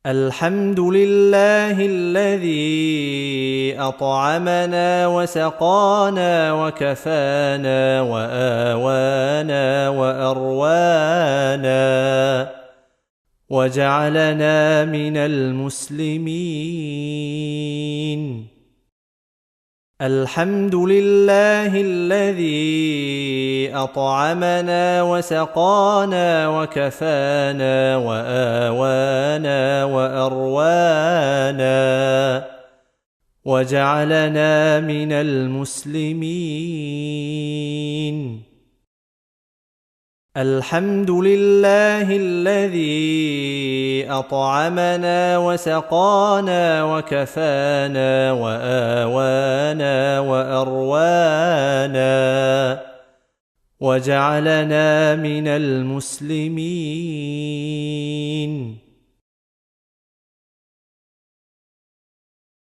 الحمد لله الذي أطعمنا وسقانا وكفانا وآوانا وأروانا وجعلنا من المسلمين. الحمد لله الذي أطعمنا وسقانا وكفانا وآوانا وأروانا وجعلنا من المسلمين. الحمد لله الذي أطعمنا وسقانا وكفانا وآوانا وأروانا وجعلنا من المسلمين.